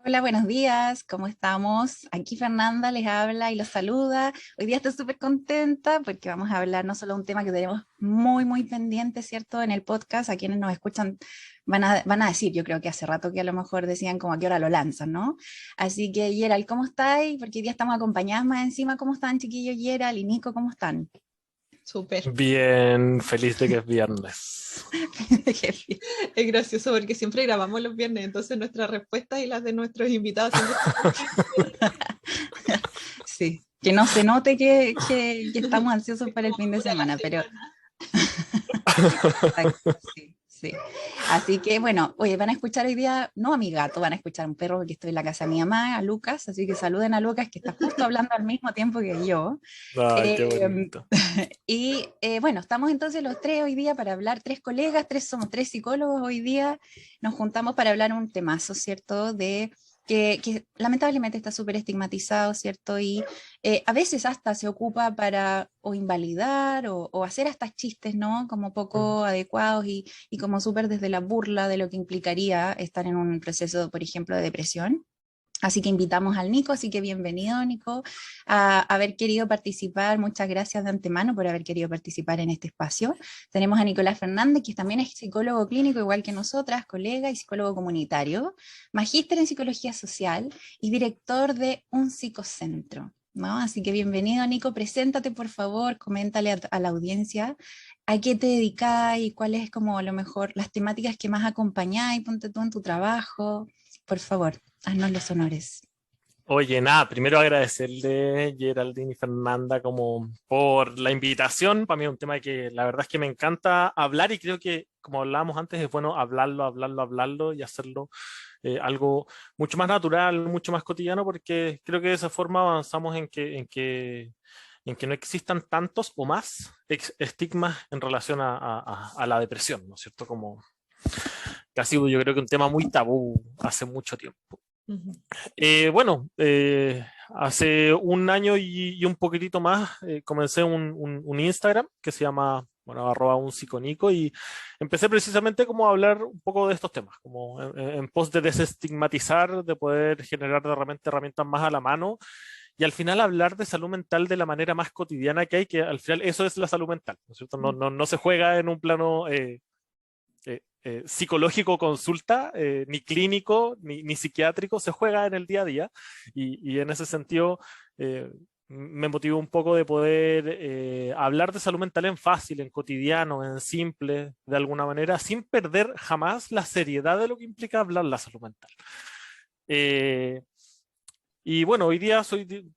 Hola, buenos días, ¿cómo estamos? Aquí Fernanda les habla y los saluda. Hoy día estoy súper contenta porque vamos a hablar no solo de un tema que tenemos muy pendiente, ¿cierto? En el podcast, a quienes nos escuchan van a decir, yo creo que hace rato que a lo mejor decían como a qué hora lo lanzan, ¿no? Así que Yeral, ¿cómo estáis? Porque hoy día estamos acompañadas más encima. ¿Cómo están, chiquillos? Yeral y Nico, ¿cómo están? Súper. Bien, feliz de que es viernes. Jefe. Es gracioso porque siempre grabamos los viernes, entonces nuestras respuestas y las de nuestros invitados siempre son muy parecidas. Sí, que no se note que estamos ansiosos para el fin de Pura la semana, pero semana. exacto, sí, sí. Así que bueno, oye, van a escuchar hoy día, no a mi gato, van a escuchar a un perro porque estoy en la casa de mi mamá, a Lucas, así que saluden a Lucas que está justo hablando al mismo tiempo que yo. Ay, qué Eh, bonito. bueno, estamos entonces los tres hoy día para hablar, tres colegas, somos tres psicólogos hoy día, nos juntamos para hablar un temazo, ¿cierto? Que lamentablemente está súper estigmatizado, ¿cierto? Y a veces hasta se ocupa para o invalidar o hacer hasta chistes, ¿no? Como Mm. poco adecuados y como súper desde la burla de lo que implicaría estar en un proceso, por ejemplo, de depresión. Así que invitamos al Nico, así que bienvenido, Nico, a haber querido participar. Muchas gracias de antemano por haber querido participar en este espacio. Tenemos a Nicolás Fernández, que también es psicólogo clínico, igual que nosotras, colega y psicólogo comunitario, magíster en psicología social y director de un psicocentro, ¿no? Así que bienvenido, Nico. Preséntate, por favor, coméntale a la audiencia a qué te dedicas y cuáles es como a lo mejor las temáticas que más acompañáis, ponte tú en tu trabajo. Por favor. Haznos los honores. Oye, nada, primero agradecerle Geraldine y Fernanda como por la invitación. Para mí es un tema que la verdad es que me encanta hablar y creo que, como hablábamos antes, es bueno hablarlo y hacerlo algo mucho más natural, mucho más cotidiano, porque creo que de esa forma avanzamos en que no existan tantos o más estigmas en relación a la depresión, ¿no es cierto? Como que ha sido yo creo que un tema muy tabú hace mucho tiempo. Ujú. Bueno, hace un año y un poquitito más comencé un Instagram que se llama, bueno, arroba un psiconico y empecé precisamente como a hablar un poco de estos temas, como en pos de desestigmatizar, de poder generar de repente herramientas más a la mano y al final hablar de salud mental de la manera más cotidiana que hay, que al final eso es la salud mental, ¿no es cierto? No se juega en un plano psicológico consulta, ni clínico, ni psiquiátrico, se juega en el día a día y en ese sentido me motivó un poco de poder hablar de salud mental en fácil, en cotidiano, en simple, de alguna manera, sin perder jamás la seriedad de lo que implica hablar la salud mental. Eh, y bueno, hoy día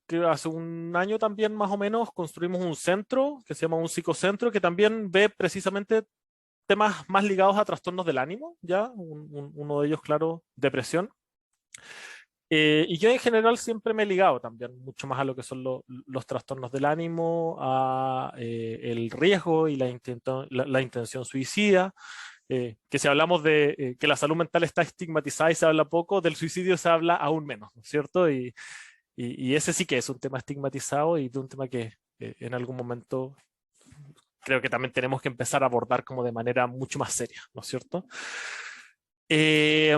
que hace un año también más o menos construimos un centro que se llama un psicocentro que también ve precisamente temas más ligados a trastornos del ánimo, ya, uno de ellos, claro, depresión. Y yo en general siempre me he ligado también mucho más a lo que son los trastornos del ánimo, a el riesgo y la intención suicida, que si hablamos de que la salud mental está estigmatizada y se habla poco, del suicidio se habla aún menos, ¿no es cierto? Y ese sí que es un tema estigmatizado y de un tema que en algún momento creo que también tenemos que empezar a abordar como de manera mucho más seria, ¿no es cierto? Eh,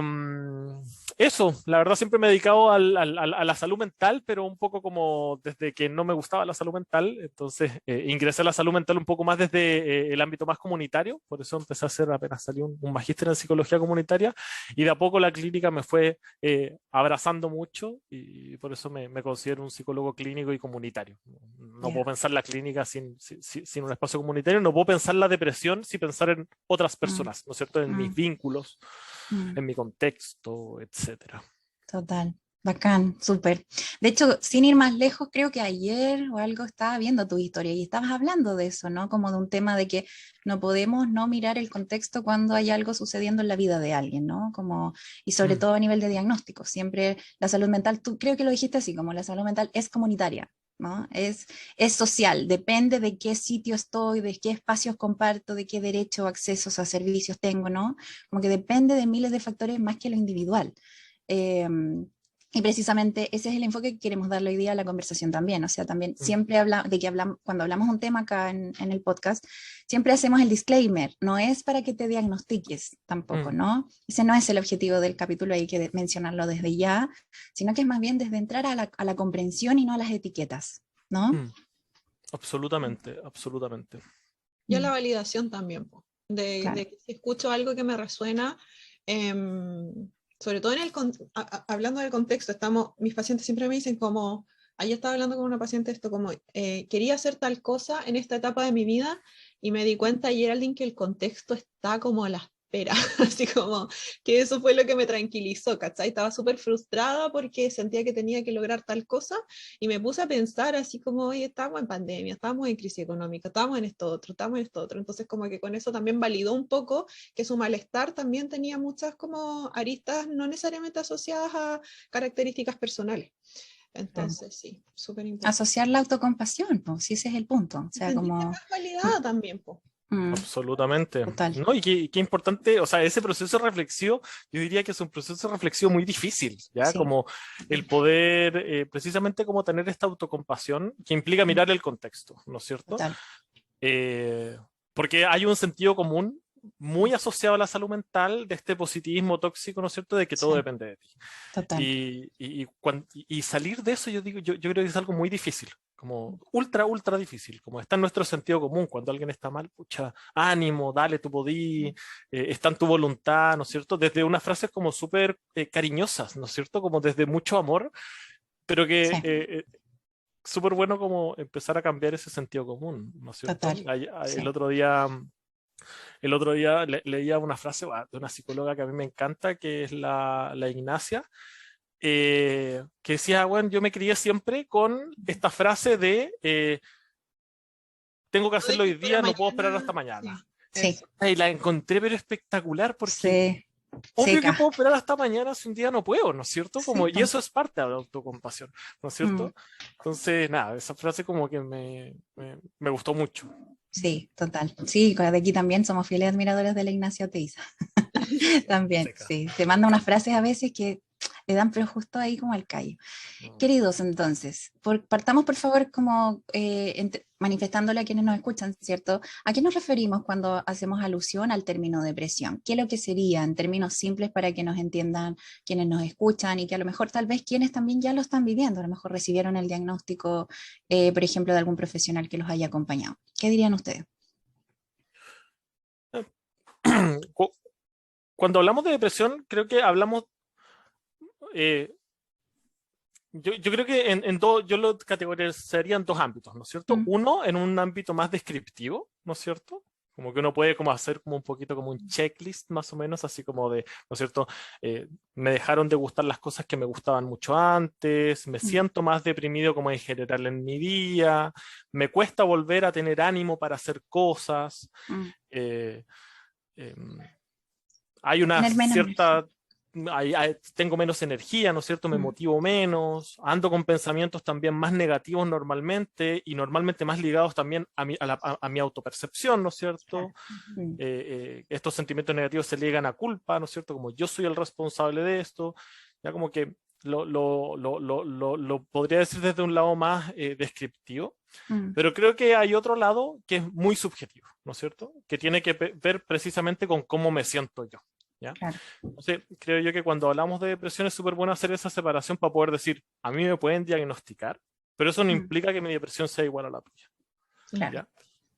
Eso, la verdad siempre me he dedicado a la salud mental, pero un poco como desde que no me gustaba la salud mental, entonces ingresé a la salud mental un poco más desde el ámbito más comunitario, por eso empecé a hacer, apenas salió un magíster en psicología comunitaria, y de a poco la clínica me fue abrazando mucho, y por eso me considero un psicólogo clínico y comunitario. No puedo Ya. pensar la clínica sin un espacio comunitario, no puedo pensar la depresión sin pensar en otras Mm, personas, ¿no es cierto? En mis mm, vínculos, mm. en mi contexto, etcétera. Total. Bacán, súper. De hecho, sin ir más lejos, creo que ayer o algo estaba viendo tu historia y estabas hablando de eso, ¿no? Como de un tema de que no podemos no mirar el contexto cuando hay algo sucediendo en la vida de alguien, ¿no? Como, y sobre Mm, todo a nivel de diagnóstico. Siempre la salud mental, tú creo que lo dijiste así, como la salud mental es comunitaria, ¿no? Es social, depende de qué sitio estoy, de qué espacios comparto, de qué derecho o accesos a servicios tengo, ¿no? Como que depende de miles de factores más que lo individual. Eh, Y precisamente ese es el enfoque que queremos darle hoy día a la conversación también. O sea, también siempre cuando hablamos un tema acá en el podcast, siempre hacemos el disclaimer. No es para que te diagnostiques tampoco, ¿no? Ese no es el objetivo del capítulo, hay que mencionarlo desde ya, sino que es más bien desde entrar a la comprensión y no a las etiquetas, ¿no? Absolutamente, absolutamente. Y a la validación también, po, Claro. de que si escucho algo que me resuena, sobre todo hablando del contexto, mis pacientes siempre me dicen como, ayer estaba hablando con una paciente esto, como, quería hacer tal cosa en esta etapa de mi vida y me di cuenta, Geraldine, que el contexto está como a la espera, así como que eso fue lo que me tranquilizó, ¿cachai? Estaba súper frustrada porque sentía que tenía que lograr tal cosa y me puse a pensar así como, oye, estamos en pandemia, estamos en crisis económica, estamos en esto otro, estamos en esto otro, entonces como que con eso también validó un poco que su malestar también tenía muchas como aristas no necesariamente asociadas a características personales. Entonces, sí, súper importante. Asociar la autocompasión, pues, si ese es el punto. O sea, Sentirte como... más validada también, po. Absolutamente. Total. ¿No? Y qué importante, o sea, ese proceso reflexivo, yo diría que es un proceso reflexivo muy difícil, ¿ya? Sí. Como el poder, precisamente como tener esta autocompasión que implica mirar el contexto, ¿no es cierto? Total. Porque hay un sentido común muy asociado a la salud mental de este positivismo tóxico, ¿no es cierto?, de que todo Sí. depende de ti. Total. Y salir de eso, yo creo que es algo muy difícil, como ultra difícil, como está en nuestro sentido común, cuando alguien está mal, pucha, ánimo, dale, tú podí, está en tu voluntad, ¿no es cierto? Desde unas frases como súper cariñosas, ¿no es cierto? Como desde mucho amor, pero que Sí. súper bueno como empezar a cambiar ese sentido común, ¿no es cierto? Total. Sí. El otro día leía una frase de una psicóloga que a mí me encanta, que es la Ignacia, que decía, bueno, yo me crié siempre con esta frase de tengo que hacerlo hoy día, no puedo esperar hasta mañana. Sí. Y la encontré pero espectacular porque Sí. obvio que Seca. puedo esperar hasta mañana si un día no puedo, ¿no es cierto? Como, Sí, y eso es parte de la autocompasión, ¿no es cierto? Entonces, nada, esa frase como que me gustó mucho. sí, total. Sí, de aquí también somos fieles admiradores de la Ignacia Teiza. También, Seca. sí. Te manda unas frases a veces que le dan pero justo ahí como al callo. Queridos, entonces, partamos por favor como manifestándole a quienes nos escuchan, ¿cierto? ¿A qué nos referimos cuando hacemos alusión al término depresión? ¿Qué es lo que sería en términos simples para que nos entiendan quienes nos escuchan y que a lo mejor tal vez quienes también ya lo están viviendo, a lo mejor recibieron el diagnóstico, por ejemplo, de algún profesional que los haya acompañado? ¿Qué dirían ustedes? Cuando hablamos de depresión, creo que hablamos... yo creo que yo lo categorizaría en dos ámbitos, ¿no es cierto? Uno, en un ámbito más descriptivo, ¿no es cierto? Como que uno puede como hacer como un poquito como un checklist más o menos, así como de, ¿no es cierto? Me dejaron de gustar las cosas que me gustaban mucho antes, me siento más deprimido como en general en mi día, me cuesta volver a tener ánimo para hacer cosas, hay una Tener menos energía. cierta... tengo menos energía, ¿no es cierto? Me motivo menos, ando con pensamientos también más negativos normalmente y normalmente más ligados también a mi autopercepción, ¿no es cierto? Estos sentimientos negativos se ligan a culpa, ¿no es cierto? Como yo soy el responsable de esto, ya como que lo podría decir desde un lado más descriptivo, pero creo que hay otro lado que es muy subjetivo, ¿no es cierto? Que tiene que ver precisamente con cómo me siento yo. ¿Ya? Claro. Entonces, creo yo que cuando hablamos de depresión es súper bueno hacer esa separación para poder decir, a mí me pueden diagnosticar, pero eso no implica que mi depresión sea igual a la tuya. Claro. ¿Ya?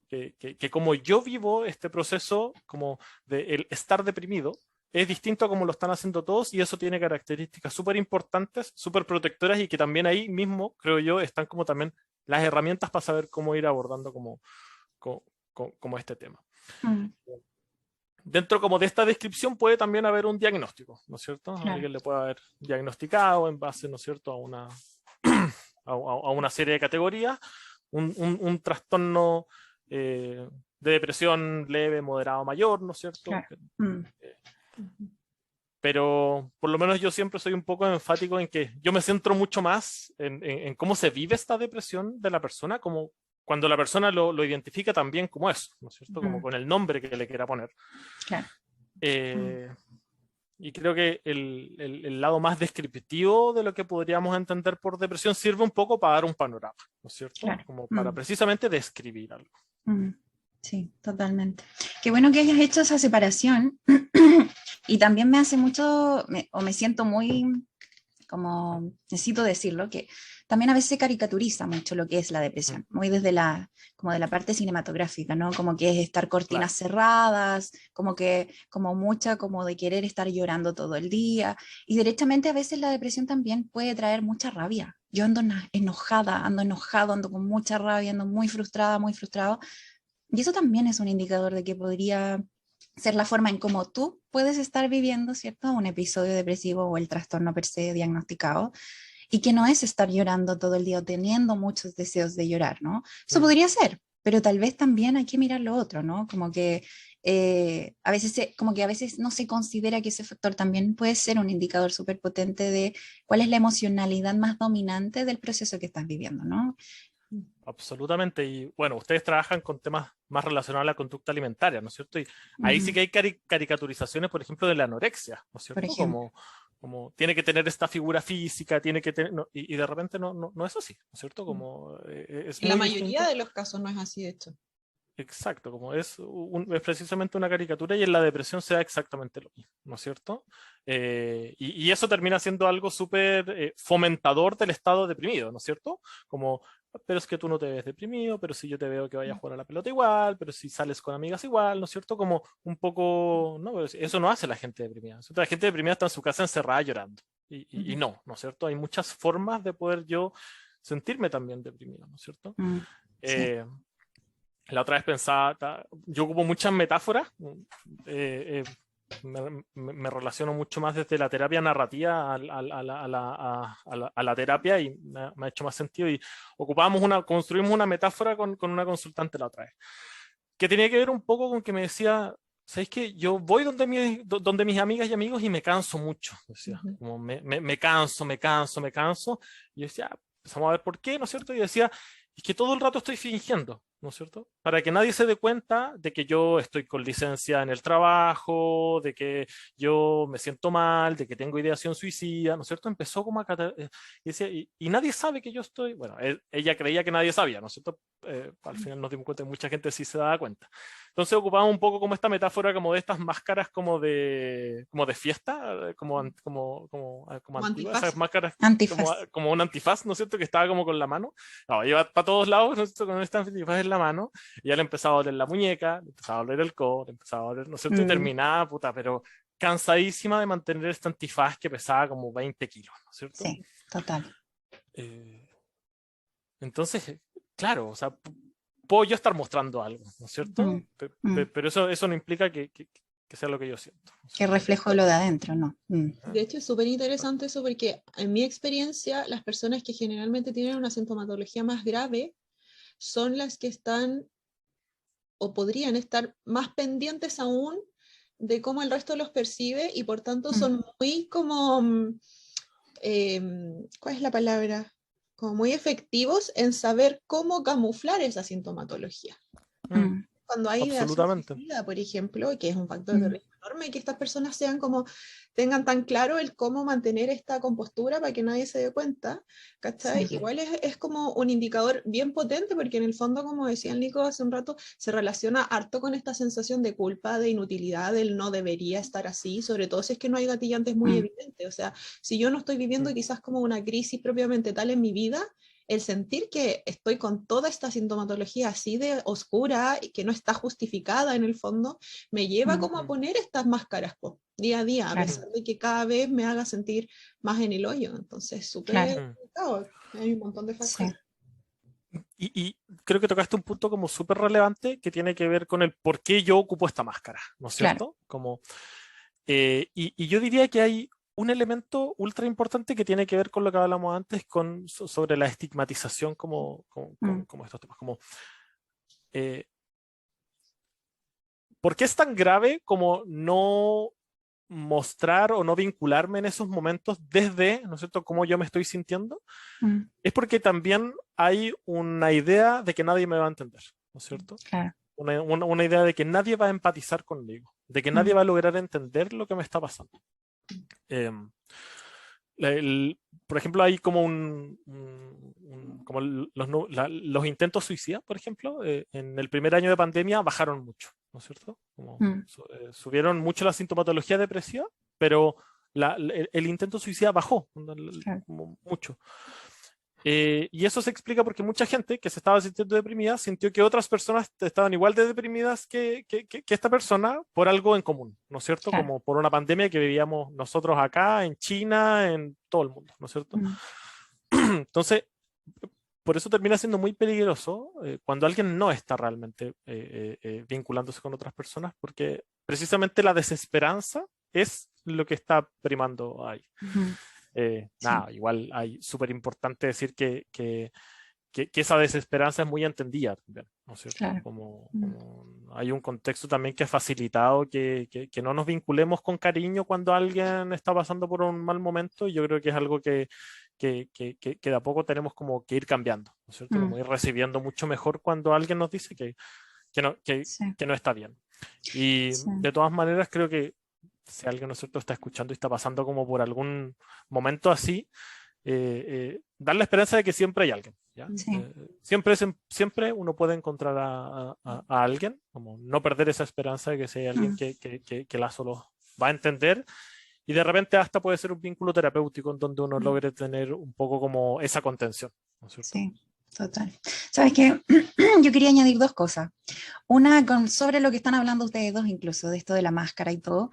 Que como yo vivo este proceso como de el estar deprimido, es distinto a como lo están haciendo todos y eso tiene características súper importantes, súper protectoras y que también ahí mismo, creo yo, están como también las herramientas para saber cómo ir abordando como este tema. Dentro como de esta descripción puede también haber un diagnóstico, ¿no es cierto? Claro. Alguien le puede haber diagnosticado en base, ¿no es cierto?, a una serie de categorías, un trastorno de depresión leve, moderado, mayor, ¿no es cierto? Claro. Pero por lo menos yo siempre soy un poco enfático en que yo me centro mucho más en cómo se vive esta depresión de la persona, como cuando la persona lo identifica también como eso, ¿no es cierto? Como con el nombre que le quiera poner. Claro. Y creo que el lado más descriptivo de lo que podríamos entender por depresión sirve un poco para dar un panorama, ¿no es cierto? Claro. Como para precisamente describir algo. Sí, totalmente. Qué bueno que hayas hecho esa separación y también me hace mucho, o me siento muy, como necesito decirlo, que también a veces se caricaturiza mucho lo que es la depresión, muy desde como de la parte cinematográfica, ¿no? Como que es estar cortinas cerradas, como que, como mucha, como de querer estar llorando todo el día, y derechamente a veces la depresión también puede traer mucha rabia. Yo ando enojada, ando enojado, ando con mucha rabia, ando muy frustrada, muy frustrado, y eso también es un indicador de que podría ser la forma en cómo tú puedes estar viviendo, ¿cierto? Un episodio depresivo o el trastorno per se diagnosticado, y que no es estar llorando todo el día o teniendo muchos deseos de llorar, ¿no? Eso podría ser, pero tal vez también hay que mirar lo otro, ¿no? Como que a veces como que a veces no se considera que ese factor también puede ser un indicador súper potente de cuál es la emocionalidad más dominante del proceso que estás viviendo, ¿no? Absolutamente. Y bueno, ustedes trabajan con temas más relacionados a la conducta alimentaria, ¿no es cierto? Y ahí sí que hay caricaturizaciones, por ejemplo, de la anorexia, ¿no es cierto? Como tiene que tener esta figura física, tiene que tener, no, y de repente no es así, ¿no es cierto? Como es En la muy mayoría distinto. de los casos no es así, de hecho. Exacto, como es precisamente una caricatura y en la depresión se da exactamente lo mismo, ¿no es cierto? Y eso termina siendo algo súper fomentador del estado deprimido, ¿no es cierto? Como, pero es que tú no te ves deprimido, pero si yo te veo que vayas a jugar a la pelota igual, pero si sales con amigas igual, ¿no es cierto? Como un poco, no, eso no hace la gente deprimida. La gente deprimida está en su casa encerrada llorando. Y no es cierto? Hay muchas formas de poder yo sentirme también deprimido, ¿no es cierto? Sí. La otra vez pensaba, yo ocupo muchas metáforas, me relaciono mucho más desde la terapia narrativa a la terapia y me ha hecho más sentido. Y construimos una metáfora con una consultante la otra vez, que tenía que ver un poco con que me decía, ¿sabéis qué? Yo voy donde mis amigas y amigos y me canso mucho, decía, como me canso, y yo decía, empezamos a ver por qué, ¿no es cierto? Y decía, es que todo el rato estoy fingiendo, ¿no es cierto? Para que nadie se dé cuenta de que yo estoy con licencia en el trabajo, de que yo me siento mal, de que tengo ideación suicida, ¿no es cierto? Empezó como y decía, y nadie sabe que yo estoy, bueno, ella creía que nadie sabía, ¿no es cierto? Al final nos dimos cuenta que mucha gente sí se daba cuenta. Entonces ocupamos un poco como esta metáfora como de estas máscaras como de fiesta, como antiguas, esas máscaras como un antifaz, ¿no es cierto? Que estaba como con la mano. No, iba para todos lados, ¿no es cierto? Con esta antifaz en la mano, y ya le empezaba a doler la muñeca, le empezaba a doler el codo, le empezaba a doler, ¿no es cierto? Y terminaba, puta, pero cansadísima de mantener este antifaz que pesaba como 20 kilos, ¿no es cierto? Sí, total. Entonces, claro, o sea, puedo yo estar mostrando algo, ¿no es cierto? Pero eso no implica que sea lo que yo siento. Que reflejo lo de adentro, ¿no? De hecho, es súper interesante eso porque en mi experiencia, las personas que generalmente tienen una sintomatología más grave son las que están o podrían estar más pendientes aún de cómo el resto los percibe y por tanto son muy como, ¿cuál es la palabra? Como muy efectivos en saber cómo camuflar esa sintomatología. Cuando hay ideación suicida, por ejemplo, que es un factor de riesgo enorme, que estas personas tengan tan claro el cómo mantener esta compostura para que nadie se dé cuenta, ¿cachai? Sí. Igual es como un indicador bien potente, porque en el fondo, como decía el Nico hace un rato, se relaciona harto con esta sensación de culpa, de inutilidad, del no debería estar así, sobre todo si es que no hay gatillantes muy evidentes. O sea, si yo no estoy viviendo quizás como una crisis propiamente tal en mi vida, el sentir que estoy con toda esta sintomatología así de oscura y que no está justificada en el fondo, me lleva como a poner estas máscaras día a día, a pesar de que cada vez me haga sentir más en el hoyo. Entonces, súper complicado. Hay un montón de factores. Sí. Y creo que tocaste un punto como súper relevante que tiene que ver con el por qué yo ocupo esta máscara, ¿no es cierto? Como, y yo diría que hay un elemento ultra importante que tiene que ver con lo que hablamos antes sobre la estigmatización como estos temas. Como, ¿por qué es tan grave como no mostrar o no vincularme en esos momentos desde, ¿no es cierto?, cómo yo me estoy sintiendo? Es porque también hay una idea de que nadie me va a entender, ¿no es cierto? Claro. Una idea de que nadie va a empatizar conmigo, de que nadie va a lograr entender lo que me está pasando. Em, por ejemplo, hay como como los intentos suicidas, por ejemplo, en el primer año de pandemia bajaron mucho, ¿no es cierto? Como, subieron mucho la sintomatología depresiva, pero el intento suicida bajó Claro. como mucho. Y eso se explica porque mucha gente que se estaba sintiendo deprimida sintió que otras personas estaban igual de deprimidas que esta persona por algo en común, ¿no es cierto? Claro. Como por una pandemia que vivíamos nosotros acá, en China, en todo el mundo, ¿no es cierto? Entonces, por eso termina siendo muy peligroso cuando alguien no está realmente vinculándose con otras personas, porque precisamente la desesperanza es lo que está primando ahí. Nada, igual hay súper importante decir que esa desesperanza es muy entendida también, ¿no es cierto? Claro. Como hay un contexto también que ha facilitado que no nos vinculemos con cariño cuando alguien está pasando por un mal momento, y yo creo que es algo que de a poco tenemos como que ir cambiando, ¿no es cierto? Como ir recibiendo mucho mejor cuando alguien nos dice que no está bien. Y de todas maneras creo que si alguien, ¿no es cierto?, está escuchando y está pasando como por algún momento así, dar la esperanza de que siempre hay alguien, ¿ya? Siempre uno puede encontrar a alguien, como no perder esa esperanza de que si hay alguien que la solo va a entender, y de repente hasta puede ser un vínculo terapéutico en donde uno logre tener un poco como esa contención, ¿no es cierto? Sí, total. ¿Sabes qué? Yo quería añadir dos cosas. Una sobre lo que están hablando ustedes dos, incluso, de esto de la máscara y todo,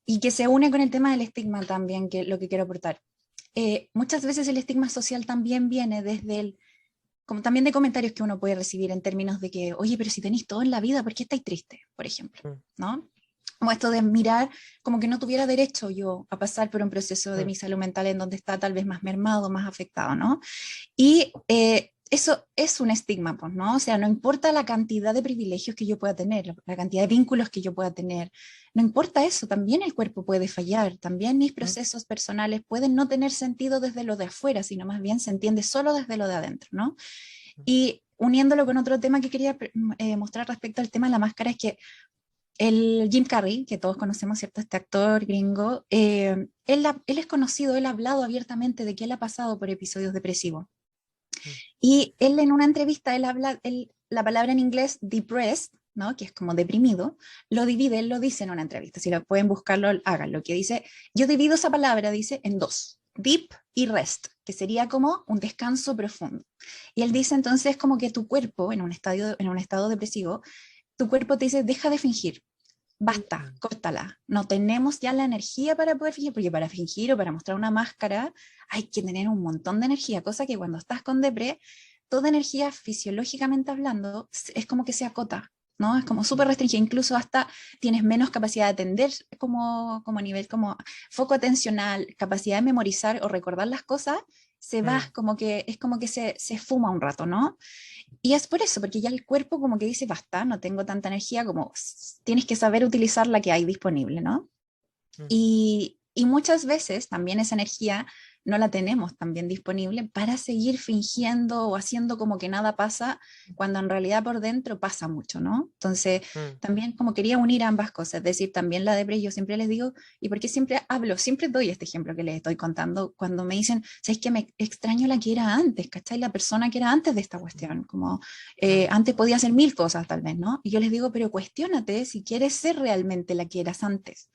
y que se une con el tema del estigma también, que lo que quiero aportar. Muchas veces el estigma social también viene desde como también de comentarios que uno puede recibir en términos de que, oye, pero si tenéis todo en la vida, ¿por qué estáis tristes? Por ejemplo, ¿no? O esto de mirar como que no tuviera derecho yo a pasar por un proceso de mi salud mental en donde está tal vez más mermado, más afectado, ¿no? Y eso es un estigma, pues, ¿no? O sea, no importa la cantidad de privilegios que yo pueda tener, la cantidad de vínculos que yo pueda tener, no importa eso, también el cuerpo puede fallar, también mis procesos personales pueden no tener sentido desde lo de afuera, sino más bien se entiende solo desde lo de adentro, ¿no? Y uniéndolo con otro tema que quería mostrar respecto al tema de la máscara, es que el Jim Carrey, que todos conocemos, ¿cierto? Este actor gringo, él es conocido, él ha hablado abiertamente de que él ha pasado por episodios depresivos. Y él en una entrevista, él habla, la palabra en inglés depressed, ¿no? Que es como deprimido, lo divide, él lo dice en una entrevista, si lo pueden buscarlo, háganlo, que dice, yo divido esa palabra, dice, en dos, deep y rest, que sería como un descanso profundo. Y él dice entonces como que tu cuerpo, en un estado depresivo, tu cuerpo te dice, deja de fingir, basta, córtala. No tenemos ya la energía para poder fingir, porque para fingir o para mostrar una máscara hay que tener un montón de energía, cosa que cuando estás con depre, toda energía fisiológicamente hablando es como que se acota, ¿no? Es como súper restringida, incluso hasta tienes menos capacidad de atender como nivel, como foco atencional, capacidad de memorizar o recordar las cosas, se va, como que es como que se fuma un rato, ¿no? Y es por eso, porque ya el cuerpo como que dice, basta, no tengo tanta energía, como tienes que saber utilizar la que hay disponible, ¿no? Y muchas veces también esa energía no la tenemos también disponible para seguir fingiendo o haciendo como que nada pasa, cuando en realidad por dentro pasa mucho, ¿no? Entonces, también como quería unir ambas cosas, es decir, también la depresión, yo siempre les digo, y porque siempre hablo, siempre doy este ejemplo que les estoy contando, cuando me dicen, ¿sabes que me extraño la que era antes, ¿cachai? La persona que era antes de esta cuestión, como antes podía hacer 1000 cosas tal vez, ¿no? Y yo les digo, pero cuestiónate si quieres ser realmente la que eras antes.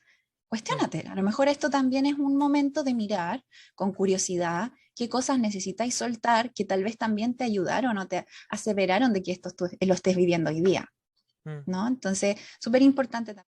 Cuestiónate, a lo mejor esto también es un momento de mirar con curiosidad qué cosas necesitáis soltar que tal vez también te ayudaron o te aseveraron de que esto lo estés viviendo hoy día, ¿no? Entonces, súper importante también.